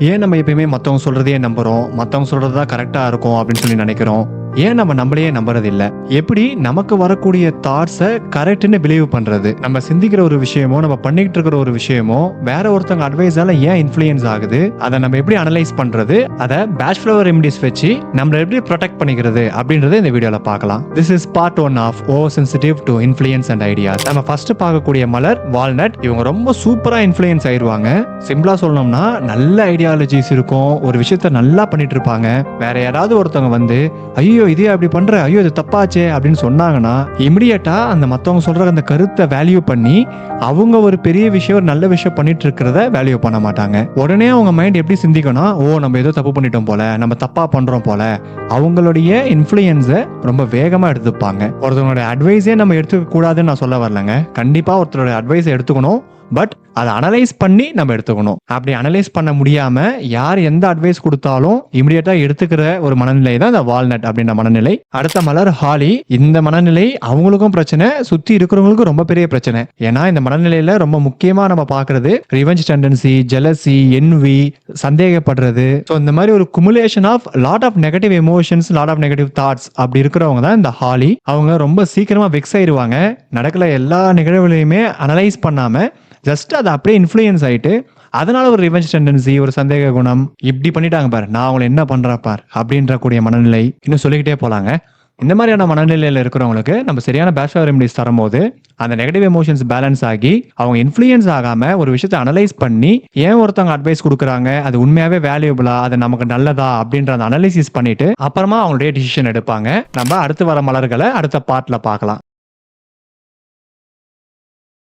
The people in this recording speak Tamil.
ஏன் நம்ம எப்பயுமே மத்தவங்க சொல்றதையே நம்புறோம், மத்தவங்க சொல்றது தான் கரெக்டா இருக்கும் அப்படின்னு சொல்லி நினைக்கிறோம்? ஏன் நம்ம நம்மளையே நம்புறது இல்ல? எப்படி நமக்கு வரக்கூடிய தாட்ஸை கரெக்ட்னு பிலீவ் பண்றது? நம்ம சிந்திக்கிற ஒரு விஷயமோ, நம்ம பண்ணிட்டு இருக்கிற ஒரு விஷயமோ வேற ஒருத்தவங்க அட்வைஸால ஏன் இன்ஃப்ளூயன்ஸ் ஆகுது? அதை நம்ம எப்படி அனலைஸ் பண்றது? அதை பேட்ச் ஃப்ளவர் ரெமிடிஸ் வச்சு நம்மள எப்படி ப்ரொடெக்ட் பண்ணிக்கிறது அப்படின்றத இந்த வீடியோல பார்க்கலாம். This is part 1 of over sensitive to influence and ideas. நம்ம ஃபர்ஸ்ட் பார்க்கக்கூடிய மலர் வால்நட். இவங்க ரொம்ப சூப்பரா இன்ஃப்ளூயன்ஸ் ஆயிருவாங்க. சிம்பிளா சொல்லணும்னா நல்ல ஐடியாலஜிஸ் இருக்கும், ஒரு விஷயத்த நல்லா பண்ணிட்டு இருப்பாங்க. வேற யாராவது ஒருத்தவங்க வந்து ஐயோ இதே அப்படி பண்ற, ஐயோ இது தப்பாச்சே அப்படின்னு சொன்னாங்கன்னா இமிடியேட்டா அந்த மத்தவங்க சொல்ற அந்த கருத்தை வேல்யூ பண்ணி அவங்க ஒரு பெரிய விஷயம், ஒரு நல்ல விஷயம் பண்ணிட்டு இருக்கிறத வேல்யூ பண்ண மாட்டாங்க. உடனே அவங்க மைண்ட் எப்படி சிந்திக்கணும், ஓ நம்ம ஏதோ தப்பு பண்ணிட்டோம் போல, நம்ம தப்பா பண்றோம் போல, அவங்களுடைய இன்ஃப்ளூயன்ஸை ரொம்ப வேகமா எடுத்துப்பாங்க. ஒருத்தவங்களோட அட்வைஸே நம்ம எடுத்துக்க கூடாதுன்னு நான் சொல்ல வரலங்க. கண்டிப்பா ஒருத்தரோட அட்வைஸை எடுத்துக்கணும், பட் அதை அனலைஸ் பண்ணி நம்ம எடுத்துக்கணும். அப்படி அனலைஸ் பண்ண முடியாம யார் எந்த அட்வைஸ் கொடுத்தாலும் இமிடியேட்டா எடுத்துக்கிற ஒரு மனநிலை தான் இந்த வால்நட் அப்படின்ற மனநிலை. அடுத்த மலர் ஹாலி. இந்த மனநிலை அவங்களுக்கும் பிரச்சனை, சுத்தி இருக்கிறவங்களுக்கும் ரொம்ப பெரிய பிரச்சனை. ஏன்னா இந்த மனநிலையில ரொம்ப முக்கியமா நம்ம பாக்குறது ரிவெஞ்ச் டெண்டன்சி, ஜெலசி, என்வி, சந்தேகப்படுறது. ஸோ இந்த மாதிரி ஒரு accumulation of lot of negative emotions, lot of negative thoughts அப்படி இருக்கிறவங்க தான் இந்த ஹாலி. அவங்க ரொம்ப சீக்கிரமா வெக்ஸ் ஆயிருவாங்க. நடக்கல எல்லா நிகழ்வுகளையுமே அனலைஸ் பண்ணாம ஜஸ்ட் அதை அப்படியே இன்ஃப்ளூயன்ஸ் ஆயிட்டு அதனால ஒரு ரிவெஞ்ச் டெண்டன்சி, ஒரு சந்தேக குணம், இப்படி பண்ணிட்டாங்க பாரு, நான் அவங்களை என்ன பண்றா பார் அப்படின்ற கூடிய மனநிலை இன்னும் சொல்லிக்கிட்டே போலாங்க. இந்த மாதிரியான மனநிலையில இருக்கிறவங்களுக்கு நம்ம சரியான பேட்ச் ரெமிடிஸ் தரும்போது அந்த நெகட்டிவ் எமோஷன்ஸ் பேலன்ஸ் ஆகி அவங்க இன்ஃப்ளூயன்ஸ் ஆகாம ஒரு விஷயத்தை அனலைஸ் பண்ணி ஏன் ஒருத்தவங்க அட்வைஸ் கொடுக்குறாங்க, அது உண்மையாவே வேல்யூபிளா, அது நமக்கு நல்லதா அப்படின்ற அந்த அனலைசிஸ் பண்ணிட்டு அப்புறமா அவங்களுடைய டிசிஷன் எடுப்பாங்க. நம்ம அடுத்து வர மலர்களை அடுத்த பார்ட்ல பார்க்கலாம்.